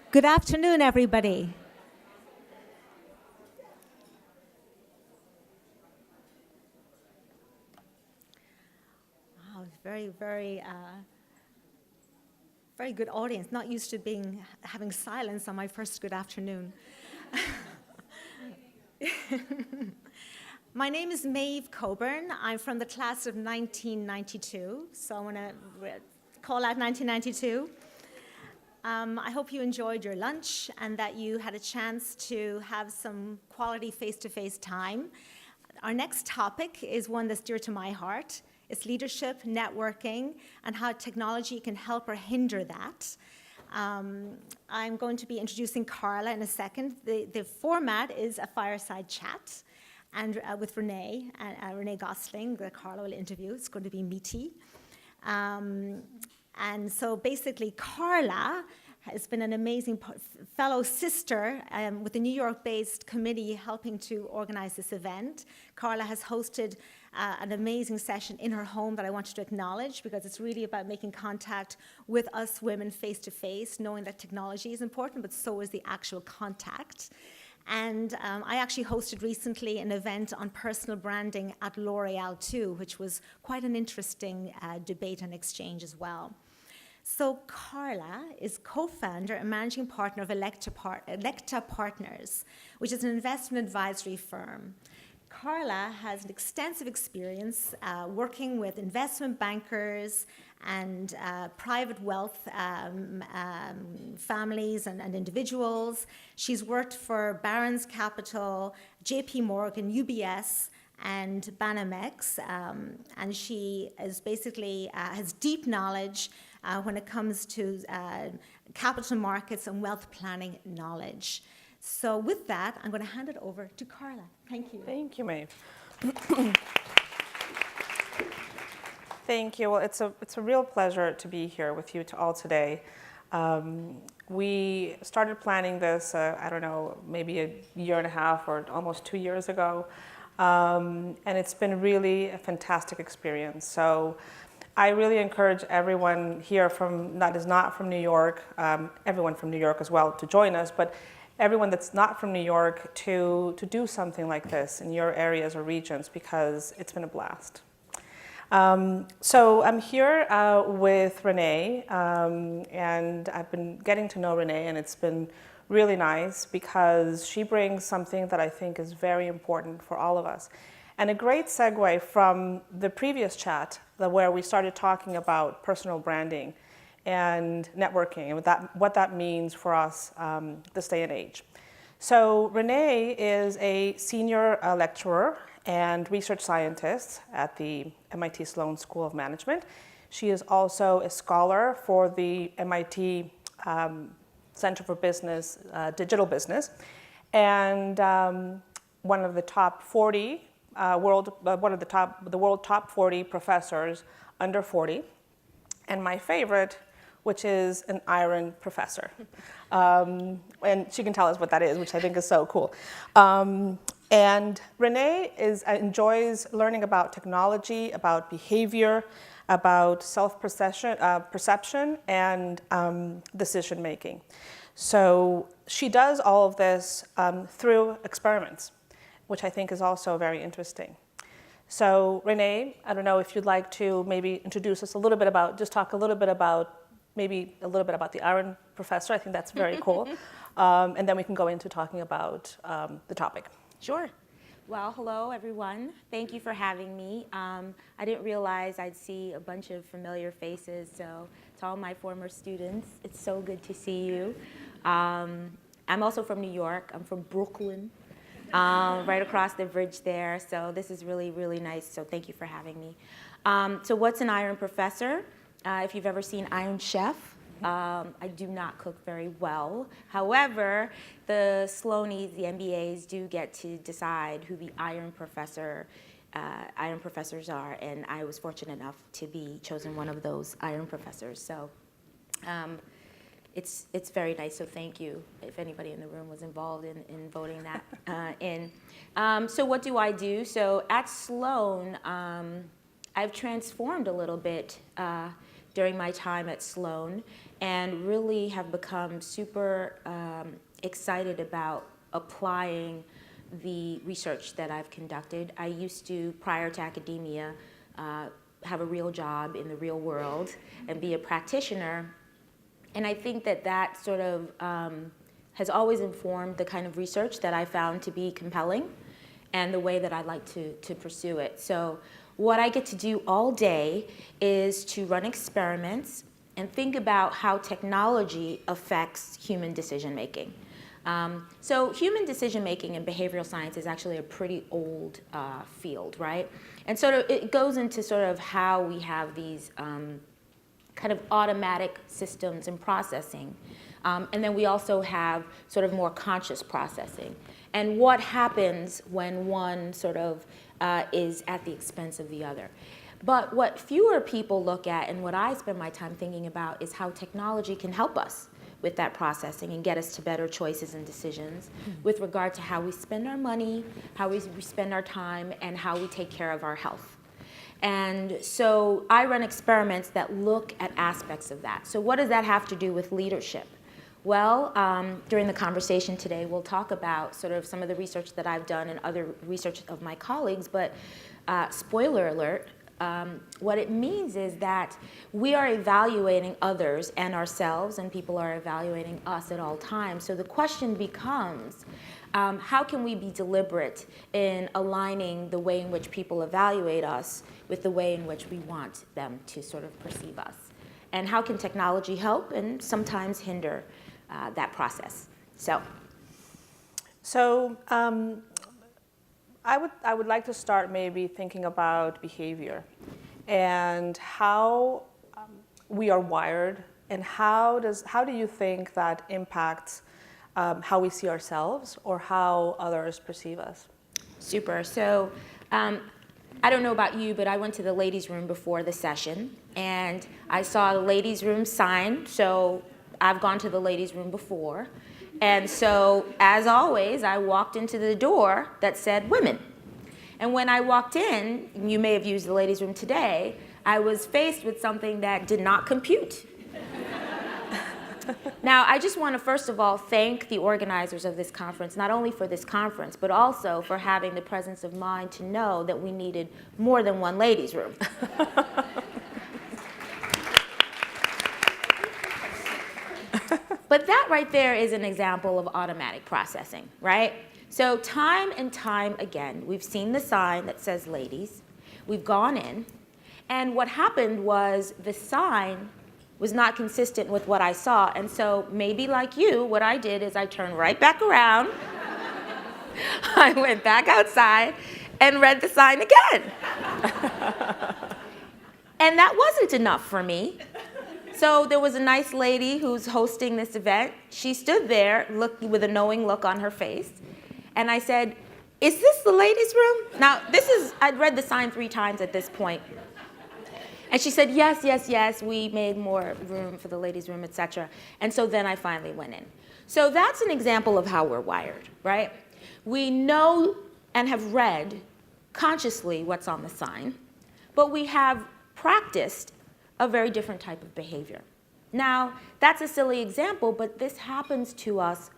Good afternoon, everybody. Wow, very good audience. Not used to having silence on my first good afternoon. My name is Maeve Coburn. I'm from the class of 1992, so I want to call out 1992. I hope you enjoyed your lunch and that you had a chance to have some quality face-to-face time. Our next topic is one that's dear to my heart. It's leadership, networking, and how technology can help or hinder that. I'm going to be introducing Carla in a second. The format is a fireside chat and with Renee, Renee Gosline, that Carla will interview. It's going to be meaty. And so basically, Carla has been an amazing fellow sister with the New York-based committee helping to organize this event. Carla has hosted an amazing session in her home that I wanted to acknowledge because it's really about making contact with us women face-to-face, knowing that technology is important, but so is the actual contact. And I actually hosted recently an event on personal branding at L'Oreal too, which was quite an interesting debate and exchange as well. So Carla is co-founder and managing partner of Electa Partners, which is an investment advisory firm. Carla has an extensive experience working with investment bankers and private wealth families and individuals. She's worked for Barron's Capital, JP Morgan, UBS, and Banamex, and she is basically has deep knowledge when it comes to capital markets and wealth planning knowledge. So with that, I'm going to hand it over to Carla. Thank you. Thank you, Maeve. Thank you. Well, it's a real pleasure to be here with you all today. We started planning this, I don't know, maybe a year and a half or almost 2 years ago. And it's been really a fantastic experience. So I really encourage everyone here that is not from New York, everyone from New York as well, to join us, but everyone that's not from New York to do something like this in your areas or regions because it's been a blast. So I'm here with Renee, and I've been getting to know Renee, and it's been really nice because she brings something that I think is very important for all of us. And a great segue from the previous chat where we started talking about personal branding and networking and what that means for us this day and age. So Renee is a senior lecturer and research scientist at the MIT Sloan School of Management. She is also a scholar for the MIT Center for Business, Digital Business, and one of the top 40 the world top 40 professors under 40, and my favorite, which is an iron professor. And she can tell us what that is, which I think is so cool. And Renee enjoys learning about technology, about behavior, about self-perception, and decision making. So she does all of this through experiments, which I think is also very interesting. So Renee, I don't know if you'd like to maybe introduce us a little bit about, just talk a little bit about, maybe a little bit about the iron professor. I think that's very cool. And then we can go into talking about the topic. Sure. Well, hello, everyone. Thank you for having me. I didn't realize I'd see a bunch of familiar faces, so to all my former students, it's so good to see you. I'm also from New York. I'm from Brooklyn. Right across the bridge there. So this is really, really nice. So thank you for having me. So what's an iron professor? If you've ever seen Iron Chef, I do not cook very well. However, the Sloanies, the MBAs, do get to decide who the iron professors are, and I was fortunate enough to be chosen one of those iron professors. So it's very nice, so thank you if anybody in the room was involved in voting that in. So what do I do? So at Sloan, I've transformed a little bit during my time at Sloan, and really have become super excited about applying the research that I've conducted. I used to, prior to academia, have a real job in the real world and be a practitioner. And I think that that sort of has always informed the kind of research that I found to be compelling and the way that I like to pursue it. So what I get to do all day is to run experiments and think about how technology affects human decision making. So human decision making in behavioral science is actually a pretty old field, right? And sort of it goes into sort of how we have these kind of automatic systems and processing. And then we also have sort of more conscious processing. And what happens when one sort of is at the expense of the other. But what fewer people look at, and what I spend my time thinking about, is how technology can help us with that processing and get us to better choices and decisions with regard to how we spend our money, how we spend our time, and how we take care of our health. And so I run experiments that look at aspects of that. So what does that have to do with leadership? Well, during the conversation today, we'll talk about sort of some of the research that I've done and other research of my colleagues, but spoiler alert, what it means is that we are evaluating others and ourselves, and people are evaluating us at all times. So the question becomes, how can we be deliberate in aligning the way in which people evaluate us with the way in which we want them to sort of perceive us? And how can technology help and sometimes hinder that process? So I would like to start maybe thinking about behavior and how we are wired, and how do you think that impacts how we see ourselves or how others perceive us? Super. So I don't know about you, but I went to the ladies' room before the session, and I saw the ladies' room sign. So I've gone to the ladies' room before. And so, as always, I walked into the door that said women. And when I walked in, you may have used the ladies' room today, I was faced with something that did not compute. Now, I just want to first of all thank the organizers of this conference, not only for this conference, but also for having the presence of mind to know that we needed more than one ladies' room. But that right there is an example of automatic processing, right? So time and time again, we've seen the sign that says ladies, we've gone in, and what happened was the sign was not consistent with what I saw, and so maybe like you, what I did is I turned right back around, I went back outside and read the sign again. And that wasn't enough for me. So there was a nice lady who's hosting this event. She stood there with a knowing look on her face. And I said, "Is this the ladies' room?" Now, I'd read the sign 3 times at this point. And she said, "Yes, yes, yes, we made more room for the ladies' room, etc." And so then I finally went in. So that's an example of how we're wired, right? We know and have read consciously what's on the sign, but we have practiced a very different type of behavior. Now, that's a silly example, but this happens to us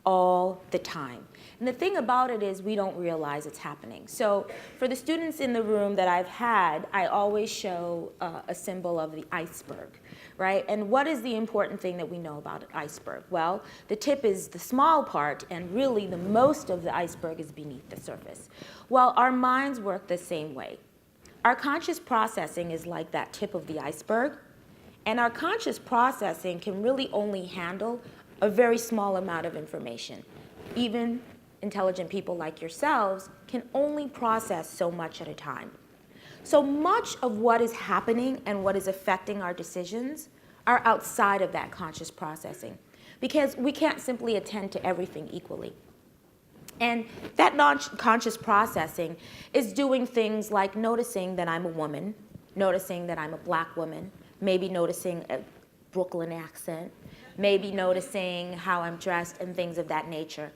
all the time. And the thing about it is we don't realize it's happening. So for the students in the room that I've had, I always show a symbol of the iceberg, right? And what is the important thing that we know about an iceberg? Well, the tip is the small part, and really the most of the iceberg is beneath the surface. Well, our minds work the same way. Our conscious processing is like that tip of the iceberg, and our conscious processing can really only handle a very small amount of information. Even intelligent people like yourselves can only process so much at a time. So much of what is happening and what is affecting our decisions are outside of that conscious processing, because we can't simply attend to everything equally. And that non-conscious processing is doing things like noticing that I'm a woman, noticing that I'm a black woman, maybe noticing a Brooklyn accent, maybe noticing how I'm dressed and things of that nature.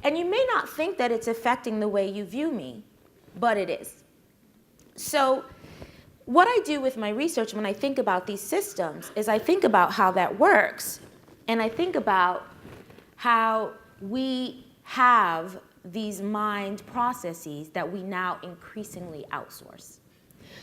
And you may not think that it's affecting the way you view me, but it is. So what I do with my research when I think about these systems is I think about how that works, and I think about how we have these mind processes that we now increasingly outsource.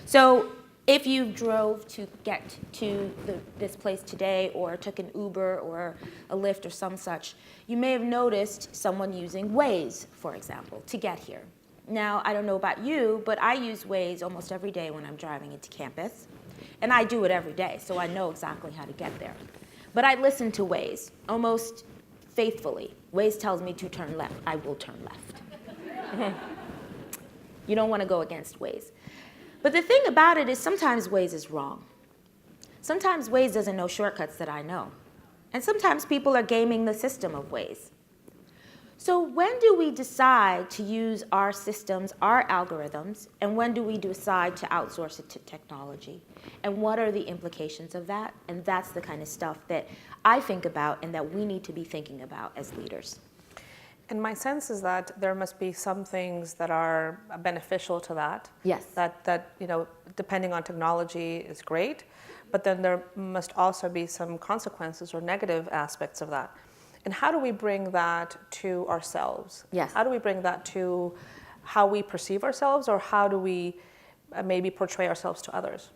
So if you drove to get to this place today, or took an Uber or a Lyft or some such, you may have noticed someone using Waze, for example, to get here. Now, I don't know about you, but I use Waze almost every day when I'm driving into campus. And I do it every day, so I know exactly how to get there. But I listen to Waze almost faithfully. Waze tells me to turn left. I will turn left. You don't want to go against Waze. But the thing about it is sometimes Waze is wrong. Sometimes Waze doesn't know shortcuts that I know. And sometimes people are gaming the system of Waze. So when do we decide to use our systems, our algorithms, and when do we decide to outsource it to technology? And what are the implications of that? And that's the kind of stuff that I think about and that we need to be thinking about as leaders. And my sense is that there must be some things that are beneficial to that. Yes. That you know, depending on technology is great, but then there must also be some consequences or negative aspects of that. And how do we bring that to ourselves? Yes. How do we bring that to how we perceive ourselves, or how do we maybe portray ourselves to others?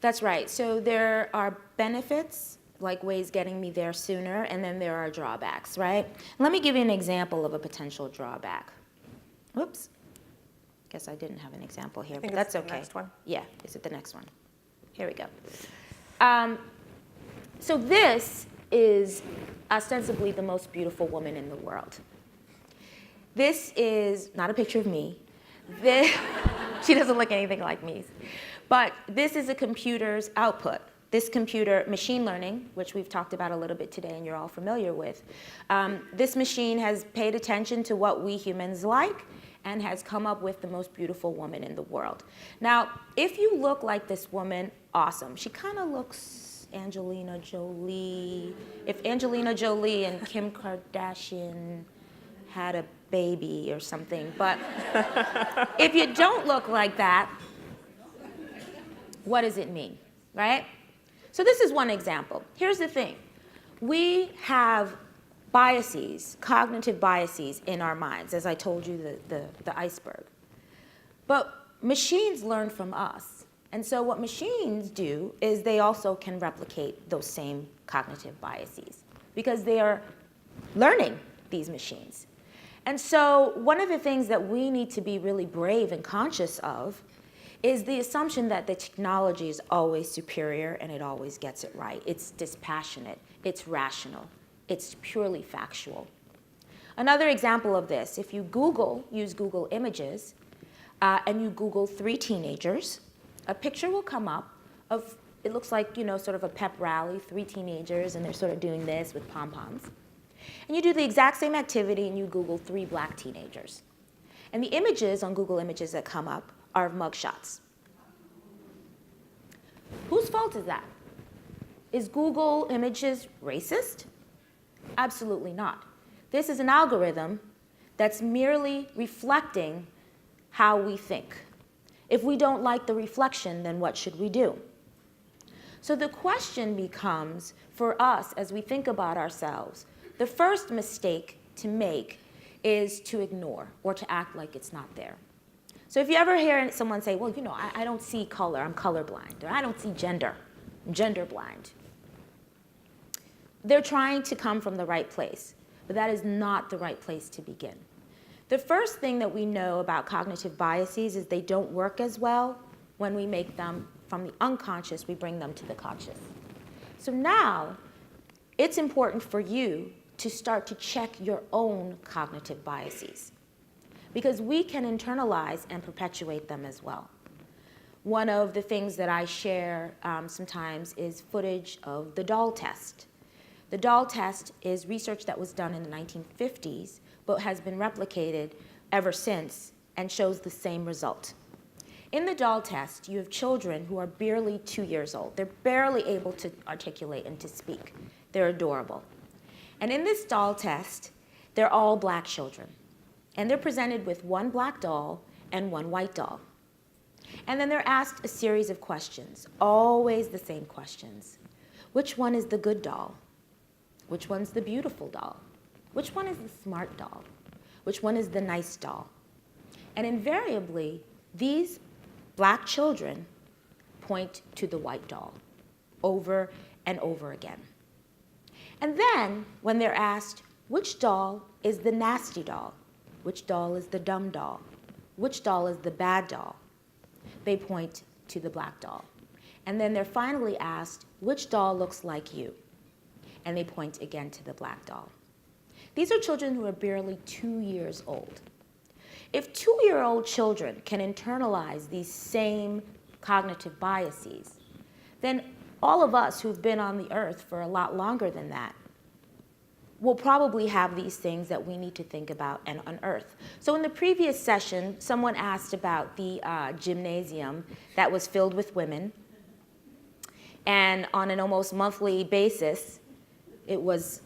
That's right. So there are benefits, like Waze getting me there sooner, and then there are drawbacks, right? Let me give you an example of a potential drawback. Whoops. Guess I didn't have an example here, but that's okay. Next one. Yeah, is it the next one? Here we go. So this is ostensibly the most beautiful woman in the world. This is not a picture of me. She doesn't look anything like me. But this is a computer's output. This computer, machine learning, which we've talked about a little bit today and you're all familiar with, this machine has paid attention to what we humans like and has come up with the most beautiful woman in the world. Now, if you look like this woman, awesome. She kind of looks Angelina Jolie. If Angelina Jolie and Kim Kardashian had a baby or something. But if you don't look like that, what does it mean, right? So this is one example. Here's the thing. We have biases, cognitive biases in our minds, as I told you, the iceberg. But machines learn from us. And so what machines do is they also can replicate those same cognitive biases because they are learning these machines. And so one of the things that we need to be really brave and conscious of is the assumption that the technology is always superior and it always gets it right. It's dispassionate, it's rational, it's purely factual. Another example of this, if you use Google Images, and you Google 3 teenagers, a picture will come up of, it looks like, sort of a pep rally, 3 teenagers, and they're sort of doing this with pom-poms. And you do the exact same activity and you Google 3 black teenagers. And the images on Google Images that come up are mugshots. Whose fault is that? Is Google Images racist? Absolutely not. This is an algorithm that's merely reflecting how we think. If we don't like the reflection, then what should we do? So the question becomes, for us, as we think about ourselves, the first mistake to make is to ignore or to act like it's not there. So if you ever hear someone say, well, I don't see color, I'm colorblind, or I don't see gender, I'm gender blind. They're trying to come from the right place, but that is not the right place to begin. The first thing that we know about cognitive biases is they don't work as well when we make them from the unconscious, we bring them to the conscious. So now, it's important for you to start to check your own cognitive biases, because we can internalize and perpetuate them as well. One of the things that I share sometimes is footage of the doll test. The doll test is research that was done in the 1950s, but has been replicated ever since and shows the same result. In the doll test, you have children who are barely 2 years old. They're barely able to articulate and to speak. They're adorable. And in this doll test, they're all black children. And they're presented with one black doll and one white doll. And then they're asked a series of questions, always the same questions. Which one is the good doll? Which one's the beautiful doll? Which one is the smart doll? Which one is the nice doll? And invariably, these black children point to the white doll over and over again. And then, when they're asked, which doll is the nasty doll? Which doll is the dumb doll? Which doll is the bad doll? They point to the black doll. And then they're finally asked, which doll looks like you? And they point again to the black doll. These are children who are barely 2 years old. If 2-year-old children can internalize these same cognitive biases, then all of us who've been on the earth for a lot longer than that will probably have these things that we need to think about and unearth. So in the previous session, someone asked about the gymnasium that was filled with women. And on an almost monthly basis, it was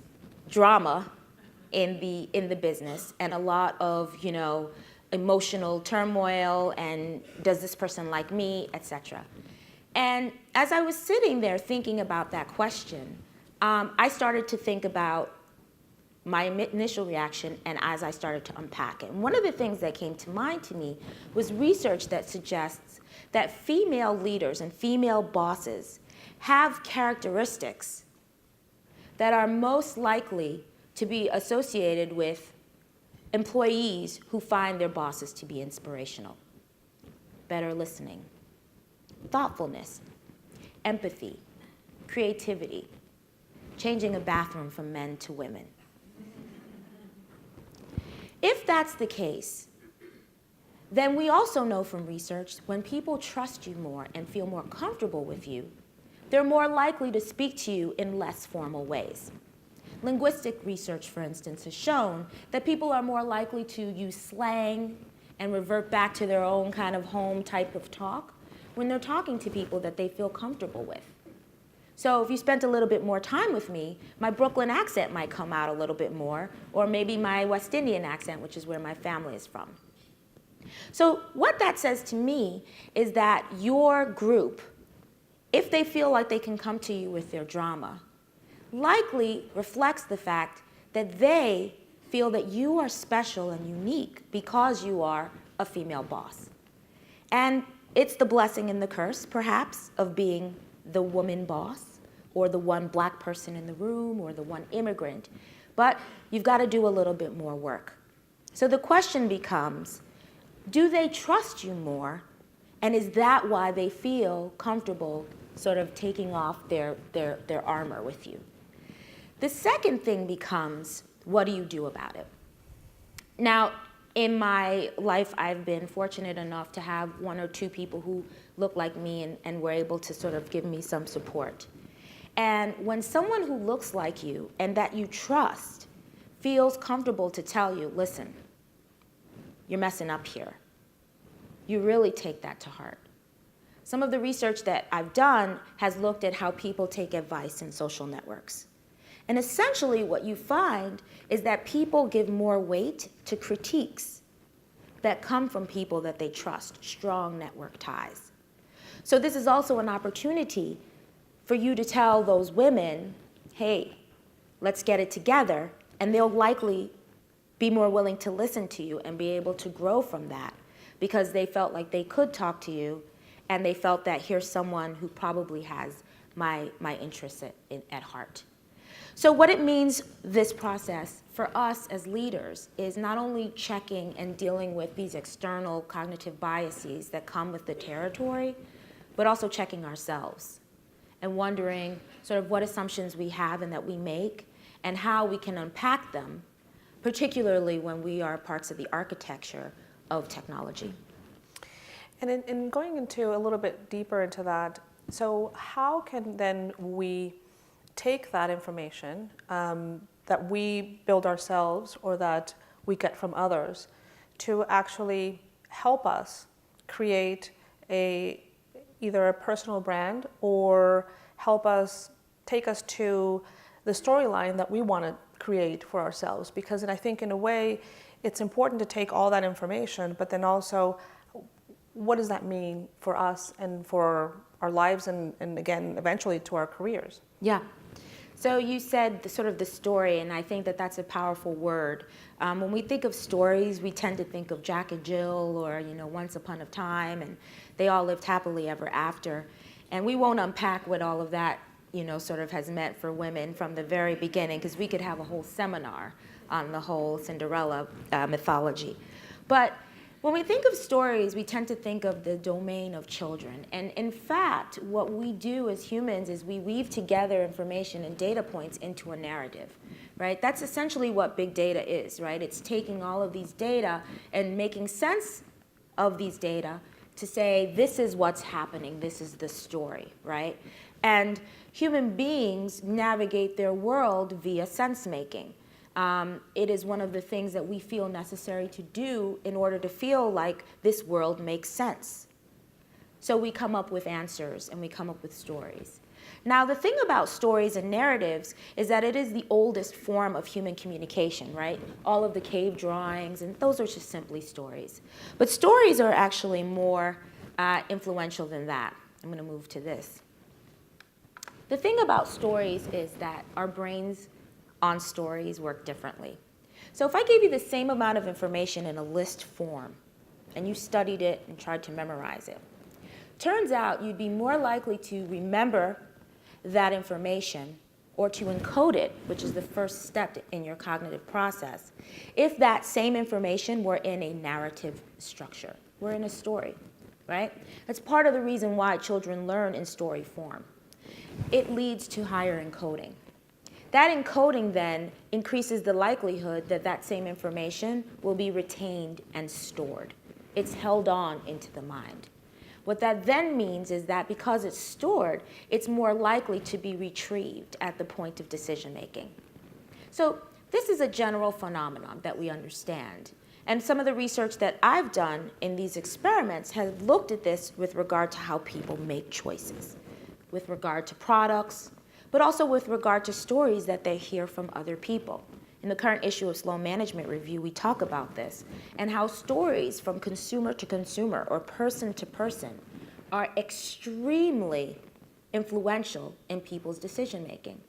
drama in the business and a lot of, emotional turmoil and does this person like me, etc. And as I was sitting there thinking about that question, I started to think about my initial reaction and as I started to unpack it. And one of the things that came to mind to me was research that suggests that female leaders and female bosses have characteristics that are most likely to be associated with employees who find their bosses to be inspirational. Better listening, thoughtfulness, empathy, creativity, changing a bathroom from men to women. If that's the case, then we also know from research when people trust you more and feel more comfortable with you, they're more likely to speak to you in less formal ways. Linguistic research, for instance, has shown that people are more likely to use slang and revert back to their own kind of home type of talk when they're talking to people that they feel comfortable with. So if you spent a little bit more time with me, my Brooklyn accent might come out a little bit more, or maybe my West Indian accent, which is where my family is from. So what that says to me is that your group, if they feel like they can come to you with their drama, likely reflects the fact that they feel that you are special and unique because you are a female boss. And it's the blessing and the curse, perhaps, of being the woman boss, or the one black person in the room, or the one immigrant. But you've got to do a little bit more work. So the question becomes, do they trust you more? And is that why they feel comfortable sort of taking off their armor with you? The second thing becomes, what do you do about it? Now, in my life, I've been fortunate enough to have 1 or 2 people who look like me and were able to sort of give me some support. And when someone who looks like you and that you trust feels comfortable to tell you, listen, you're messing up here, you really take that to heart. Some of the research that I've done has looked at how people take advice in social networks. And essentially what you find is that people give more weight to critiques that come from people that they trust, strong network ties. So this is also an opportunity for you to tell those women, hey, let's get it together, and they'll likely be more willing to listen to you and be able to grow from that because they felt like they could talk to you and they felt that here's someone who probably has my interests at heart. So what it means, this process, for us as leaders is not only checking and dealing with these external cognitive biases that come with the territory, but also checking ourselves and wondering sort of what assumptions we have and that we make and how we can unpack them, particularly when we are parts of the architecture of technology. And in going into a little bit deeper into that, so how can then we take that information that we build ourselves or that we get from others to actually help us create either a personal brand or help us take us to the storyline that we want to create for ourselves? Because I think in a way it's important to take all that information, but then also what does that mean for us and for our lives and again, eventually to our careers? Yeah. So you said sort of the story, and I think that that's a powerful word. When we think of stories, we tend to think of Jack and Jill or, Once Upon a Time, and they all lived happily ever after. And we won't unpack what all of that, sort of has meant for women from the very beginning, because we could have a whole seminar on the whole Cinderella mythology. But when we think of stories, we tend to think of the domain of children. And in fact, what we do as humans is we weave together information and data points into a narrative, right? That's essentially what big data is, right? It's taking all of these data and making sense of these data to say, this is what's happening, this is the story, right? And human beings navigate their world via sense-making. It is one of the things that we feel necessary to do in order to feel like this world makes sense. So we come up with answers and we come up with stories. Now, the thing about stories and narratives is that it is the oldest form of human communication, right? All of the cave drawings, and those are just simply stories. But stories are actually more influential than that. I'm going to move to this. The thing about stories is that our brains on stories work differently. So if I gave you the same amount of information in a list form, and you studied it and tried to memorize it, turns out you'd be more likely to remember that information or to encode it, which is the first step in your cognitive process, if that same information were in a narrative structure, were in a story, right? That's part of the reason why children learn in story form. It leads to higher encoding. That encoding then increases the likelihood that that same information will be retained and stored. It's held on into the mind. What that then means is that because it's stored, it's more likely to be retrieved at the point of decision making. So this is a general phenomenon that we understand. And some of the research that I've done in these experiments has looked at this with regard to how people make choices, with regard to products, but also with regard to stories that they hear from other people. In the current issue of Sloan Management Review, we talk about this and how stories from consumer to consumer or person to person are extremely influential in people's decision making.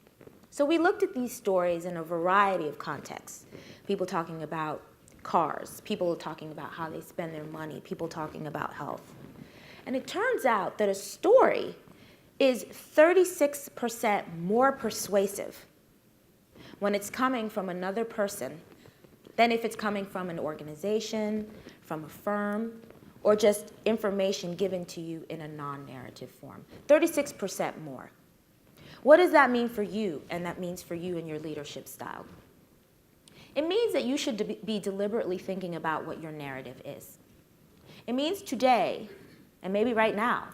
So we looked at these stories in a variety of contexts. People talking about cars, people talking about how they spend their money, people talking about health. And it turns out that a story is 36% more persuasive when it's coming from another person than if it's coming from an organization, from a firm, or just information given to you in a non-narrative form. 36% more. What does that mean for you, and that means for you in your leadership style? It means that you should be deliberately thinking about what your narrative is. It means today, and maybe right now,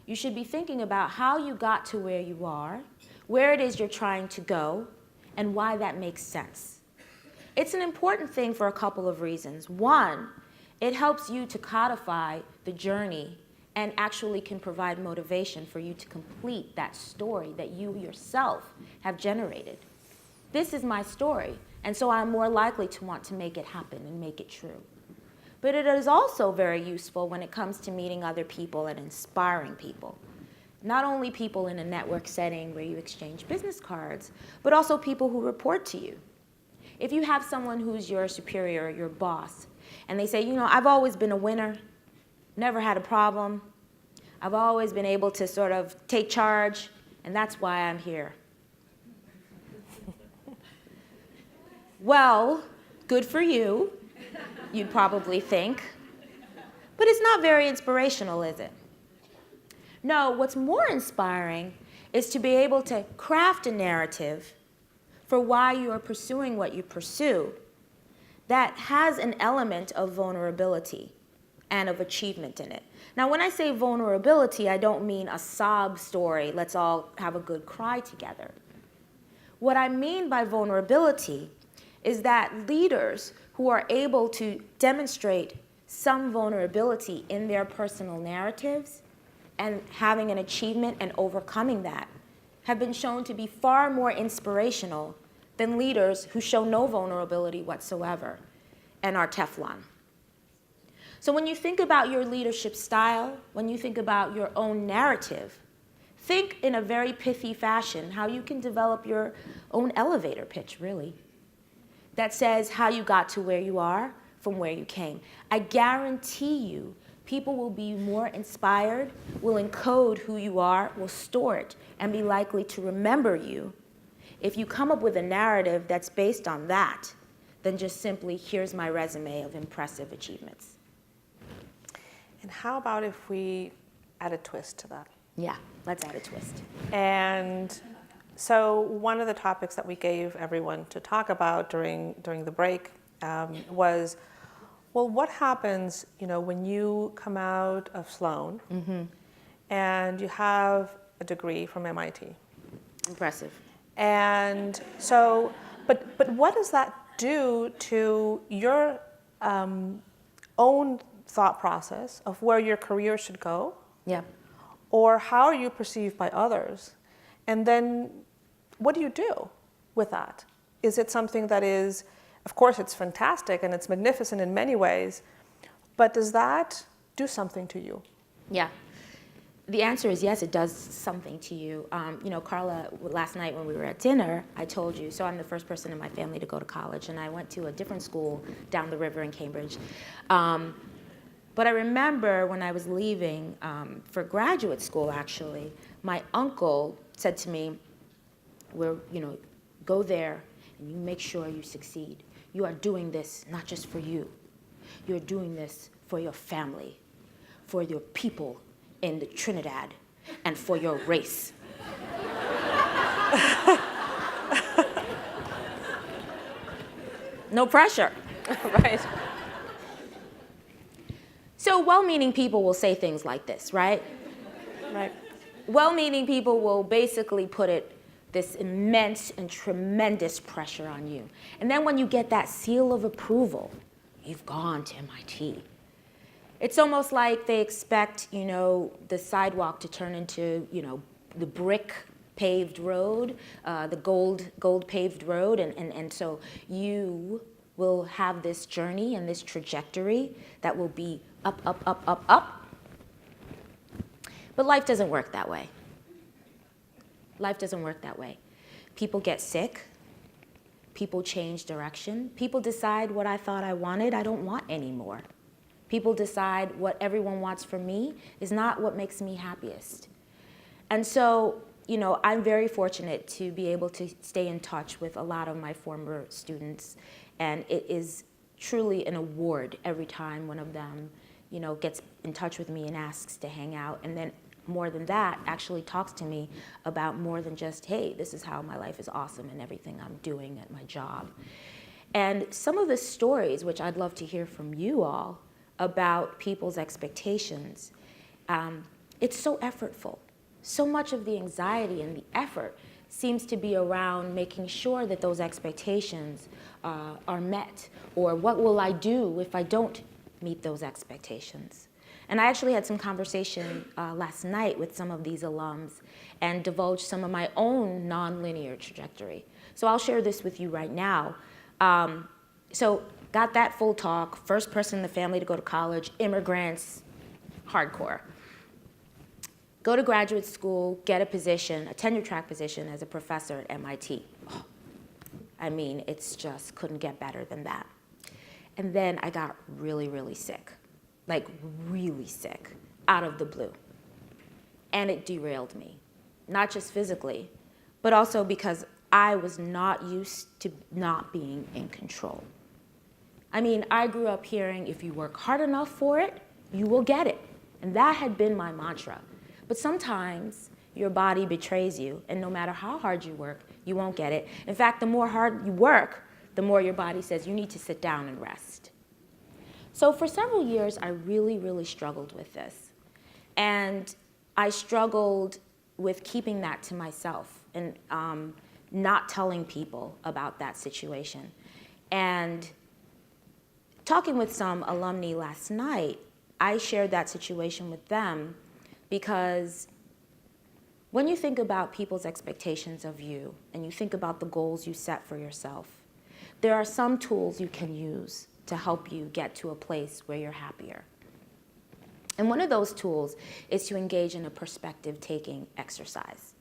you should be thinking about how you got to where you are, where it is you're trying to go, and why that makes sense. It's an important thing for a couple of reasons. One, it helps you to codify the journey and actually can provide motivation for you to complete that story that you yourself have generated. This is my story, and so I'm more likely to want to make it happen and make it true. But it is also very useful when it comes to meeting other people and inspiring people. Not only people in a network setting where you exchange business cards, but also people who report to you. If you have someone who's your superior, your boss, and they say, I've always been a winner, never had a problem, I've always been able to sort of take charge, and that's why I'm here. Well, good for you, you'd probably think. But it's not very inspirational, is it? No, what's more inspiring is to be able to craft a narrative for why you are pursuing what you pursue that has an element of vulnerability and of achievement in it. Now, when I say vulnerability, I don't mean a sob story, let's all have a good cry together. What I mean by vulnerability is that leaders who are able to demonstrate some vulnerability in their personal narratives and having an achievement and overcoming that have been shown to be far more inspirational than leaders who show no vulnerability whatsoever and are Teflon. So when you think about your leadership style, when you think about your own narrative, think in a very pithy fashion how you can develop your own elevator pitch, really, that says how you got to where you are from where you came. I guarantee you, people will be more inspired, will encode who you are, will store it, and be likely to remember you if you come up with a narrative that's based on that than just simply, here's my resume of impressive achievements. And how about if we add a twist to that? Yeah, let's add a twist. And so one of the topics that we gave everyone to talk about during the break was, well, what happens, when you come out of Sloan and you have a degree from MIT? Impressive. And so, but what does that do to your own thought process of where your career should go? Yeah. Or how are you perceived by others? And then what do you do with that? Is it something that is, of course it's fantastic and it's magnificent in many ways, but does that do something to you? Yeah. The answer is yes, it does something to you. Carla, last night when we were at dinner, I told you, so I'm the first person in my family to go to college, and I went to a different school down the river in Cambridge. But I remember when I was leaving for graduate school, actually, my uncle said to me, go there and you make sure you succeed. You are doing this not just for you. You're doing this for your family, for your people in the Trinidad, and for your race. No pressure. Right. So well-meaning people will say things like this, right? Right. Well-meaning people will basically put this immense and tremendous pressure on you. And then when you get that seal of approval, you've gone to MIT. It's almost like they expect, the sidewalk to turn into, the brick paved road, the gold paved road, and so you will have this journey and this trajectory that will be up, up, up, up, up. But life doesn't work that way. Life doesn't work that way. People get sick. People change direction. People decide what I thought I wanted, I don't want anymore. People decide what everyone wants from me is not what makes me happiest. And so, I'm very fortunate to be able to stay in touch with a lot of my former students. And it is truly an award every time one of them, gets in touch with me and asks to hang out. And then more than that, actually talks to me about more than just, hey, this is how my life is awesome and everything I'm doing at my job. And some of the stories, which I'd love to hear from you all, about people's expectations, it's so effortful. So much of the anxiety and the effort seems to be around making sure that those expectations are met, or what will I do if I don't meet those expectations? And I actually had some conversation last night with some of these alums and divulged some of my own nonlinear trajectory. So I'll share this with you right now. So got that full talk, first person in the family to go to college, immigrants, hardcore. Go to graduate school, get a position, a tenure track position as a professor at MIT. Oh, it's just couldn't get better than that. And then I got really, really sick, like really sick, out of the blue. And it derailed me, not just physically, but also because I was not used to not being in control. I grew up hearing, if you work hard enough for it, you will get it. And that had been my mantra. But sometimes your body betrays you, and no matter how hard you work, you won't get it. In fact, the more hard you work, the more your body says you need to sit down and rest. So for several years, I really, really struggled with this. And I struggled with keeping that to myself and not telling people about that situation. And talking with some alumni last night, I shared that situation with them because when you think about people's expectations of you and you think about the goals you set for yourself, there are some tools you can use to help you get to a place where you're happier. And one of those tools is to engage in a perspective-taking exercise.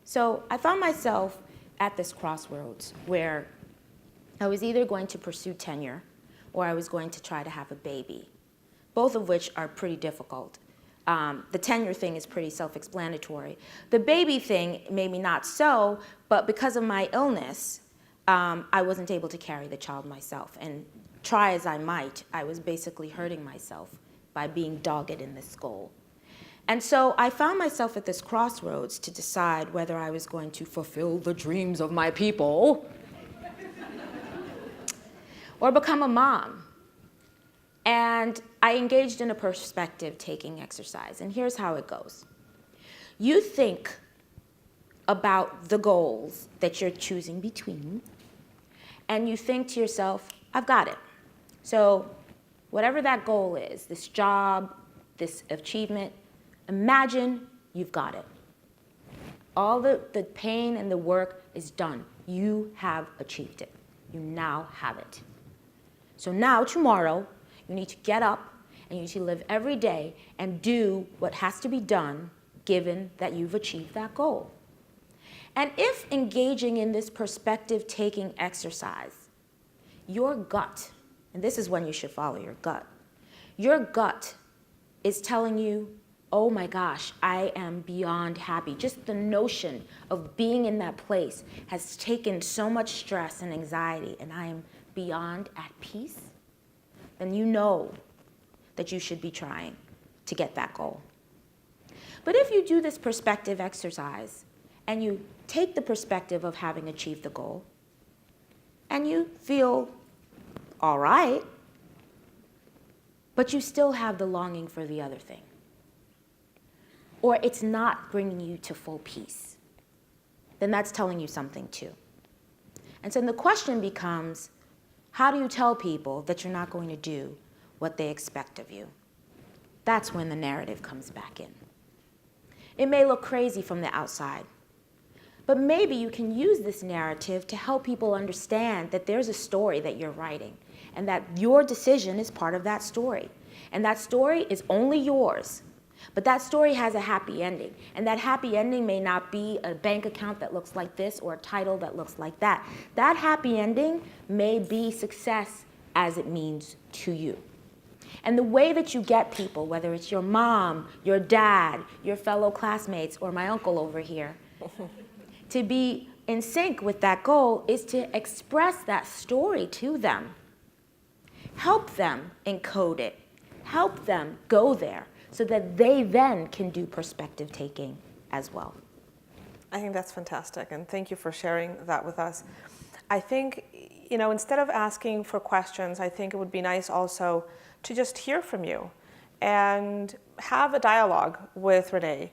So I found myself at this crossroads where I was either going to pursue tenure or I was going to try to have a baby, both of which are pretty difficult. The tenure thing is pretty self-explanatory. The baby thing, maybe not so, but because of my illness, I wasn't able to carry the child myself. And try as I might, I was basically hurting myself by being dogged in this goal. And so I found myself at this crossroads to decide whether I was going to fulfill the dreams of my people or become a mom. And I engaged in a perspective-taking exercise, and here's how it goes. You think about the goals that you're choosing between, and you think to yourself, I've got it. So whatever that goal is, this job, this achievement, imagine you've got it. All the pain and the work is done. You have achieved it. You now have it. So now, tomorrow, you need to get up and you need to live every day and do what has to be done given that you've achieved that goal. And if engaging in this perspective-taking exercise, your gut, and this is when you should follow your gut is telling you, oh my gosh, I am beyond happy. Just the notion of being in that place has taken so much stress and anxiety, and I am beyond at peace, then you know that you should be trying to get that goal. But if you do this perspective exercise and you take the perspective of having achieved the goal and you feel all right, but you still have the longing for the other thing, or it's not bringing you to full peace, then that's telling you something too. And so the question becomes, how do you tell people that you're not going to do what they expect of you? That's when the narrative comes back in. It may look crazy from the outside, but maybe you can use this narrative to help people understand that there's a story that you're writing and that your decision is part of that story. And that story is only yours. But that story has a happy ending. And that happy ending may not be a bank account that looks like this or a title that looks like that. That happy ending may be success as it means to you. And the way that you get people, whether it's your mom, your dad, your fellow classmates, or my uncle over here, to be in sync with that goal is to express that story to them. Help them encode it. Help them go there so that they then can do perspective taking as well. I think that's fantastic, and thank you for sharing that with us. I think, instead of asking for questions, I think it would be nice also to just hear from you and have a dialogue with Renee.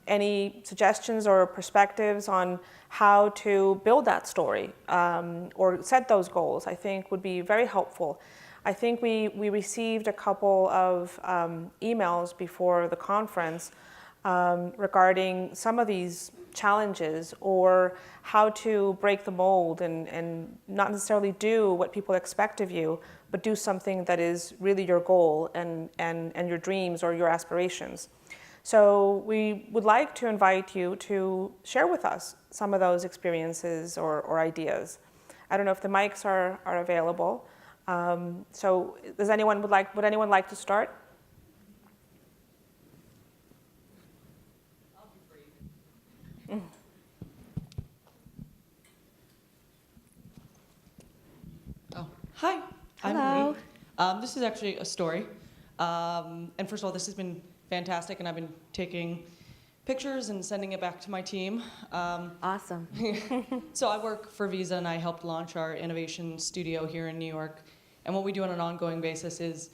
Any suggestions or perspectives on how to build that story or set those goals, I think would be very helpful. I think we received a couple of emails before the conference regarding some of these challenges or how to break the mold and not necessarily do what people expect of you, but do something that is really your goal and your dreams or your aspirations. So we would like to invite you to share with us some of those experiences or ideas. I don't know if the mics are available. So would anyone like to start? I'll be brief. Oh, hi. Hello. I'm Renee. This is actually a story. And first of all, this has been fantastic, and I've been taking pictures and sending it back to my team. Awesome. So I work for Visa, and I helped launch our innovation studio here in New York. And what we do on an ongoing basis is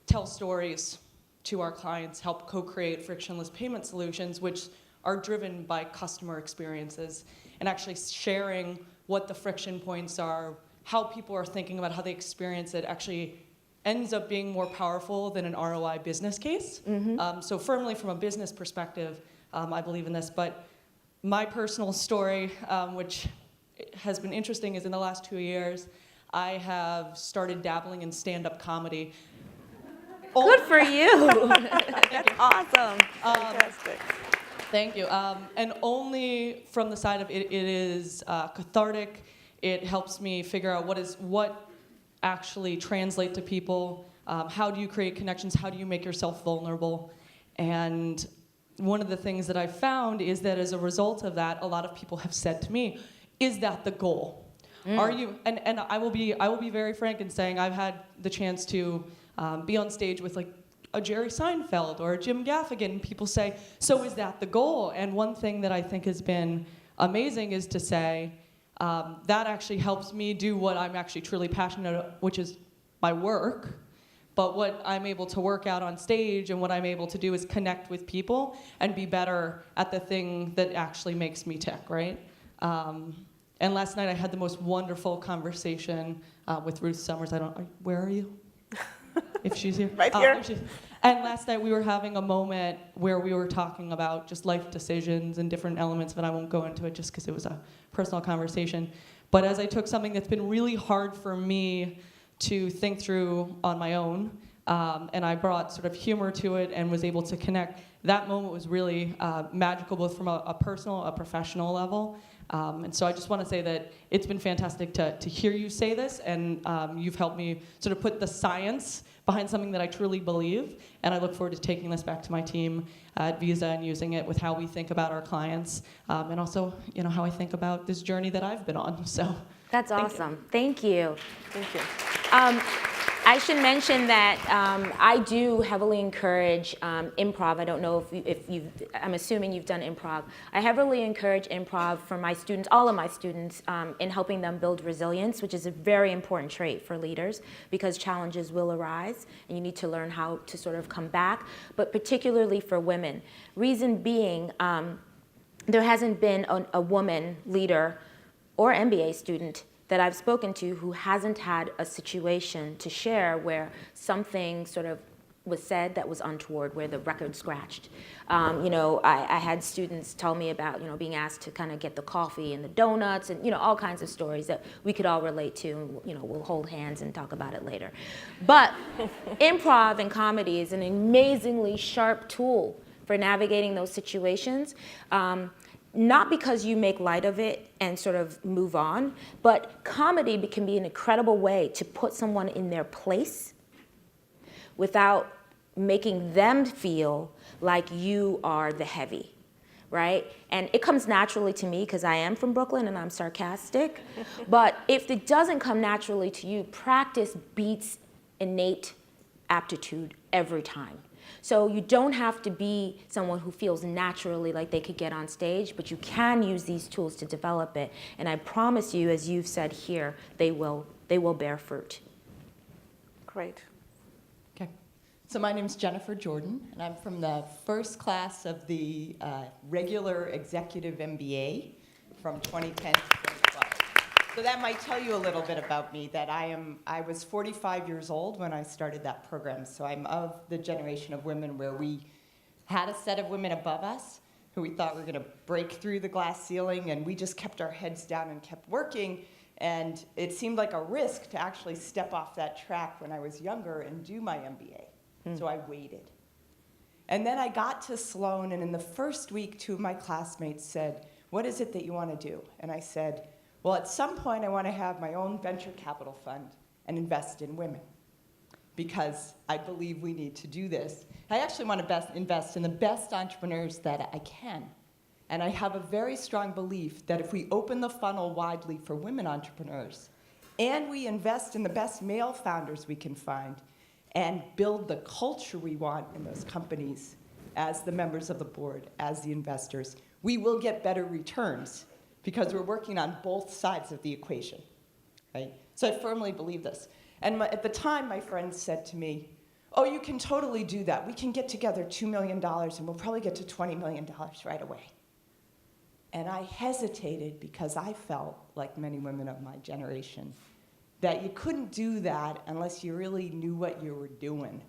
tell stories to our clients, help co-create frictionless payment solutions, which are driven by customer experiences, and actually sharing what the friction points are, how people are thinking about how they experience it actually ends up being more powerful than an ROI business case. Mm-hmm. So firmly from a business perspective, I believe in this. But my personal story, which has been interesting, is in the last 2 years, I have started dabbling in stand-up comedy. Good for you. That's awesome. Fantastic. Thank you. And only from the side of it is cathartic. It helps me figure out what actually translate to people. How do you create connections? How do you make yourself vulnerable? And one of the things that I've found is that as a result of that, a lot of people have said to me, "Is that the goal? Are you?" And I will be very frank in saying I've had the chance to be on stage with like a Jerry Seinfeld or a Jim Gaffigan, and people say, "So is that the goal?" And one thing that I think has been amazing is to say that actually helps me do what I'm actually truly passionate about, which is my work. But what I'm able to work out on stage and what I'm able to do is connect with people and be better at the thing that actually makes me tick, right? And last night I had the most wonderful conversation with Ruth Summers. Where are you? If she's here. Right here. And last night we were having a moment where we were talking about just life decisions and different elements, but I won't go into it just because it was a personal conversation. But as I took something that's been really hard for me to think through on my own, and I brought sort of humor to it and was able to connect, that moment was really magical, both from a personal, a professional level. And so I just want to say that it's been fantastic to hear you say this, and you've helped me sort of put the science behind something that I truly believe, and I look forward to taking this back to my team at Visa and using it with how we think about our clients, and also, how I think about this journey that I've been on. So That's awesome. Thank you. Thank you. I should mention that I do heavily encourage improv. I don't know if you've, I'm assuming you've done improv. I heavily encourage improv for my students, all of my students, in helping them build resilience, which is a very important trait for leaders because challenges will arise and you need to learn how to sort of come back, but particularly for women. Reason being, there hasn't been a woman leader or MBA student that I've spoken to who hasn't had a situation to share where something sort of was said that was untoward, where the record scratched. I had students tell me about, being asked to kind of get the coffee and the donuts and, all kinds of stories that we could all relate to, and, we'll hold hands and talk about it later. But improv and comedy is an amazingly sharp tool for navigating those situations. Not because you make light of it and sort of move on, but comedy can be an incredible way to put someone in their place without making them feel like you are the heavy, right? And it comes naturally to me because I am from Brooklyn and I'm sarcastic. But if it doesn't come naturally to you, practice beats innate aptitude every time. So you don't have to be someone who feels naturally like they could get on stage, but you can use these tools to develop it. And I promise you, as you've said here, they will bear fruit. Great. Okay. So my name's Jennifer Jordan, and I'm from the first class of the regular executive MBA from 2010 to 2012. So that might tell you a little bit about me, that I was 45 years old when I started that program. So I'm of the generation of women where we had a set of women above us who we thought were going to break through the glass ceiling, and we just kept our heads down and kept working. And it seemed like a risk to actually step off that track when I was younger and do my MBA. So I waited. And then I got to Sloan, and in the first week, 2 of my classmates said, "What is it that you want to do?" And I said, "Well, at some point, I want to have my own venture capital fund and invest in women because I believe we need to do this. I actually want to invest in the best entrepreneurs that I can. And I have a very strong belief that if we open the funnel widely for women entrepreneurs and we invest in the best male founders we can find and build the culture we want in those companies as the members of the board, as the investors, we will get better returns. Because we're working on both sides of the equation, right? So I firmly believe this. And at the time, my friends said to me, "Oh, you can totally do that. We can get together $2 million, and we'll probably get to $20 million right away." And I hesitated because I felt, like many women of my generation, that you couldn't do that unless you really knew what you were doing.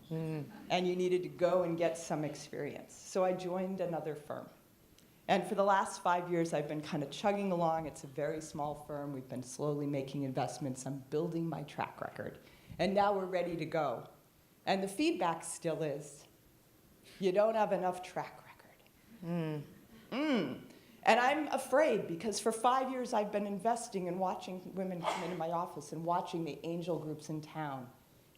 And you needed to go and get some experience. So I joined another firm. And for the last 5 years, I've been kind of chugging along. It's a very small firm. We've been slowly making investments. I'm building my track record. And now we're ready to go. And the feedback still is, you don't have enough track record. And I'm afraid, because for 5 years I've been investing and watching women come into my office and watching the angel groups in town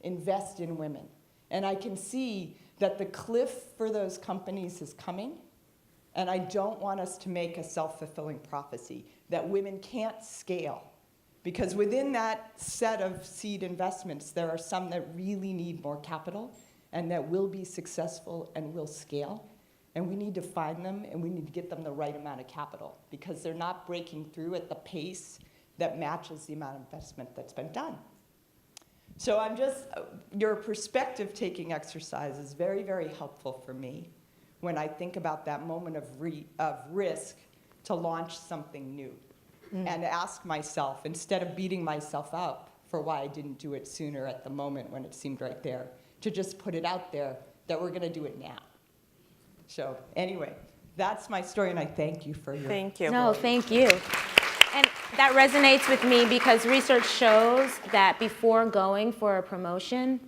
invest in women. And I can see that the cliff for those companies is coming. And I don't want us to make a self-fulfilling prophecy that women can't scale. Because within that set of seed investments, there are some that really need more capital and that will be successful and will scale. And we need to find them, and we need to get them the right amount of capital, because they're not breaking through at the pace that matches the amount of investment that's been done. So I'm just, your perspective-taking exercise is very, very helpful for me when I think about that moment of risk to launch something new. And ask myself, instead of beating myself up for why I didn't do it sooner at the moment when it seemed right there, to just put it out there that we're going to do it now. So anyway, that's my story, and I thank you for your... Thank you. No, thank you. And that resonates with me because research shows that before going for a promotion,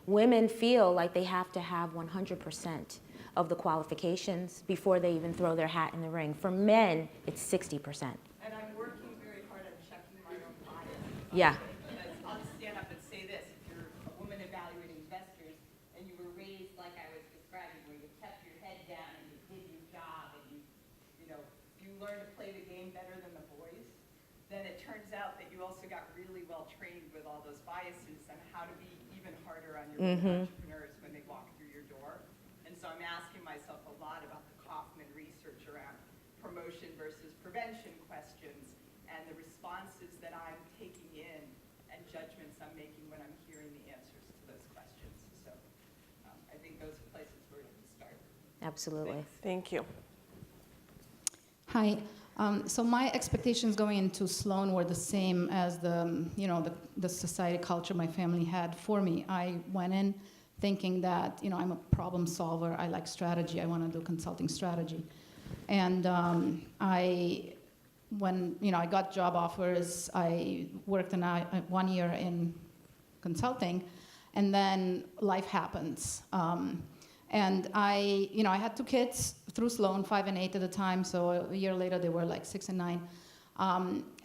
women feel like they have to have 100% of the qualifications before they even throw their hat in the ring. For men, it's 60%. And I'm working very hard on checking my own bias. Yeah. Because I'll stand up and say this: if you're a woman evaluating investors and you were raised like I was describing, where you kept your head down and you did your job and you learned to play the game better than the boys, then it turns out that you also got really well trained with all those biases and how to be even harder on your entrepreneurs when they walk through your door. And so I'm asking myself a lot about the Kaufman research around promotion versus prevention questions and the responses that I'm taking in and judgments I'm making when I'm hearing the answers to those questions. So I think those are places where we have to start. Absolutely. Thank you. Hi. So my expectations going into Sloan were the same as the society culture my family had for me. I went in thinking that I'm a problem solver. I like strategy. I want to do consulting strategy. And when I got job offers, I worked 1 year in consulting, and then life happens. And I had 2 kids through Sloan, 5 and 8 at the time, so a year later they were like 6 and 9.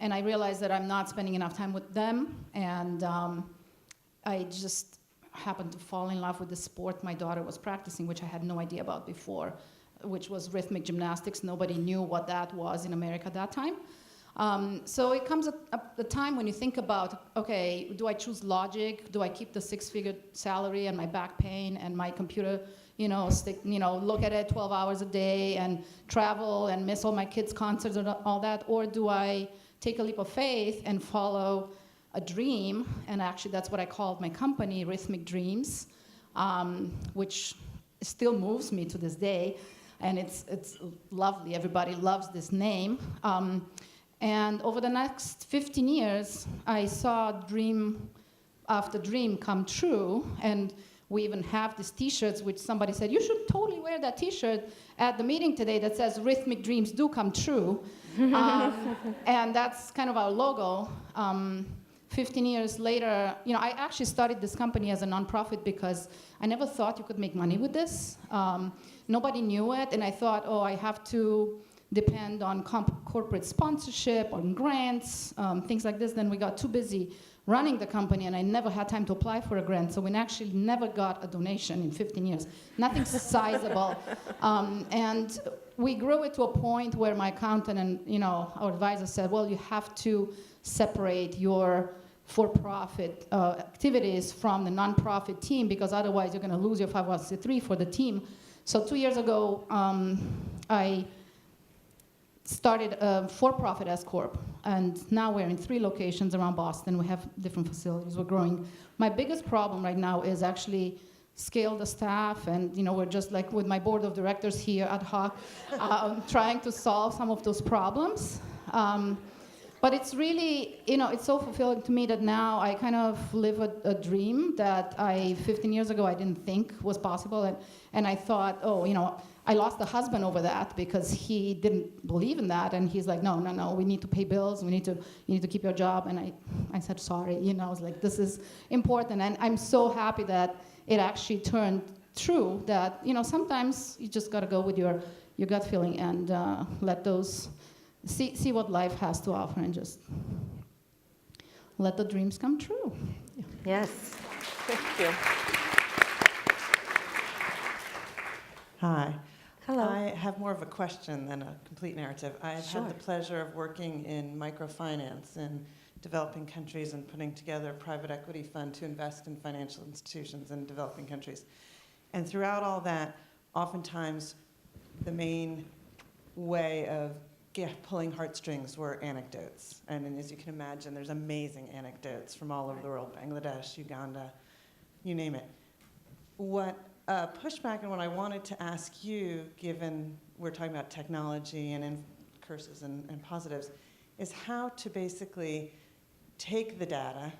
And I realized that I'm not spending enough time with them, and I just happened to fall in love with the sport my daughter was practicing, which I had no idea about before, which was rhythmic gymnastics. Nobody knew what that was in America at that time. So it comes at the time when you think about, okay, do I choose logic? Do I keep the 6-figure salary and my back pain and my computer, look at it 12 hours a day and travel and miss all my kids' concerts and all that? Or do I take a leap of faith and follow a dream? And actually that's what I called my company, Rhythmic Dreams, which still moves me to this day. And it's lovely. Everybody loves this name. And over the next 15 years, I saw dream after dream come true. And we even have these T-shirts, which somebody said, you should totally wear that T-shirt at the meeting today that says, Rhythmic Dreams do come true. And that's kind of our logo. 15 years later, I actually started this company as a nonprofit because I never thought you could make money with this. Nobody knew it, and I thought, I have to depend on corporate sponsorship, on grants, things like this. Then we got too busy running the company, and I never had time to apply for a grant, so we actually never got a donation in 15 years. Nothing sizable. And we grew it to a point where my accountant and our advisor said, well, you have to separate your for-profit activities from the nonprofit team, because otherwise you're going to lose your 501c3 for the team. So 2 years ago, I started a for-profit S Corp, and now we're in 3 locations around Boston. We have different facilities. We're growing. My biggest problem right now is actually scale the staff, and we're just like with my board of directors here ad hoc, trying to solve some of those problems. But it's really, it's so fulfilling to me that now I kind of live a dream that 15 years ago I didn't think was possible, and I thought, I lost the husband over that because he didn't believe in that, and he's like, no, we need to pay bills, you need to keep your job, and I said, sorry, I was like, this is important, and I'm so happy that it actually turned true, that, sometimes you just gotta go with your gut feeling and let those, see what life has to offer, and just let the dreams come true. Yes. Thank you. Hi. Hello. I have more of a question than a complete narrative. I've had the pleasure of working in microfinance in developing countries and putting together a private equity fund to invest in financial institutions in developing countries. And throughout all that, oftentimes the main way of pulling heartstrings were anecdotes. And as you can imagine, there's amazing anecdotes from all over the world, Bangladesh, Uganda, you name it. What pushback and what I wanted to ask you, given we're talking about technology and curses and positives, is how to basically take the data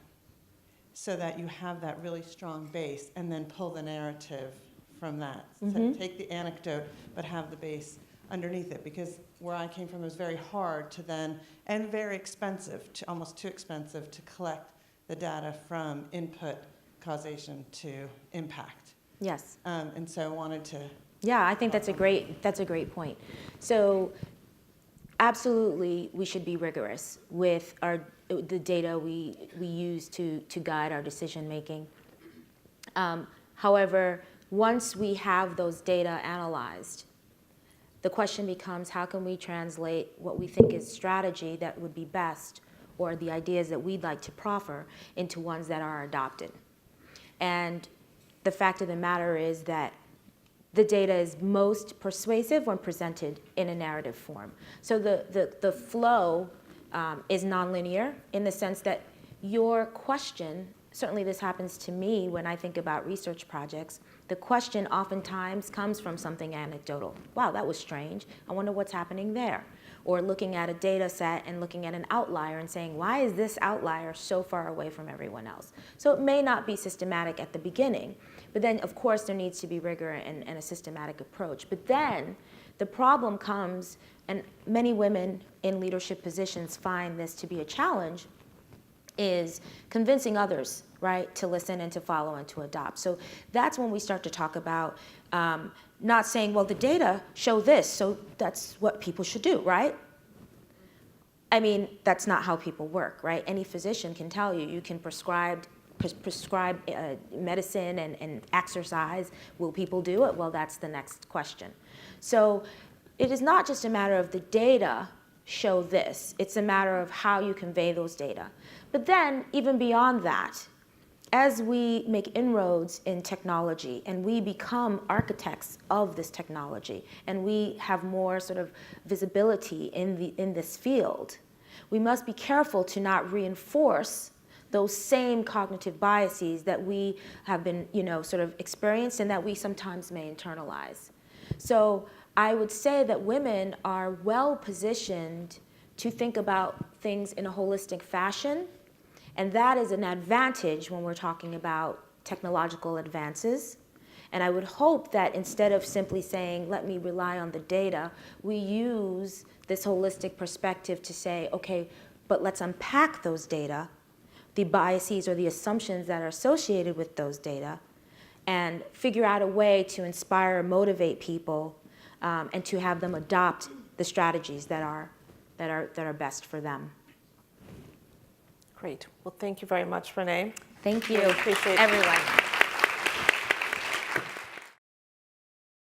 so that you have that really strong base and then pull the narrative from that. So take the anecdote, but have the base underneath it. Because where I came from, it was very hard to then, and very expensive, almost too expensive, to collect the data from input, causation to impact. Yes. And so I wanted to. Yeah, I think that's a great point. So absolutely, we should be rigorous with the data we use to guide our decision making. However, once we have those data analyzed, the question becomes, how can we translate what we think is strategy that would be best, or the ideas that we'd like to proffer, into ones that are adopted? And the fact of the matter is that the data is most persuasive when presented in a narrative form. So the flow is nonlinear in the sense that your question, certainly this happens to me when I think about research projects, the question oftentimes comes from something anecdotal. Wow, that was strange. I wonder what's happening there. Or looking at a data set and looking at an outlier and saying, why is this outlier so far away from everyone else? So it may not be systematic at the beginning, but then of course there needs to be rigor and a systematic approach. But then the problem comes, and many women in leadership positions find this to be a challenge, is convincing others, right, to listen and to follow and to adopt. So that's when we start to talk about not saying, well, the data show this, so that's what people should do, right? I mean, that's not how people work, right? Any physician can tell you, you can prescribe medicine and exercise. Will people do it? Well, that's the next question. So it is not just a matter of the data show this. It's a matter of how you convey those data. But then, even beyond that, as we make inroads in technology and we become architects of this technology and we have more sort of visibility in this field, we must be careful to not reinforce those same cognitive biases that we have been, sort of experienced and that we sometimes may internalize. So I would say that women are well positioned to think about things in a holistic fashion. And that is an advantage when we're talking about technological advances. And I would hope that instead of simply saying, let me rely on the data, we use this holistic perspective to say, okay, but let's unpack those data, the biases or the assumptions that are associated with those data, and figure out a way to inspire or motivate people and to have them adopt the strategies that are best for them. Great. Well, thank you very much, Renee. Thank you, Really appreciate everyone.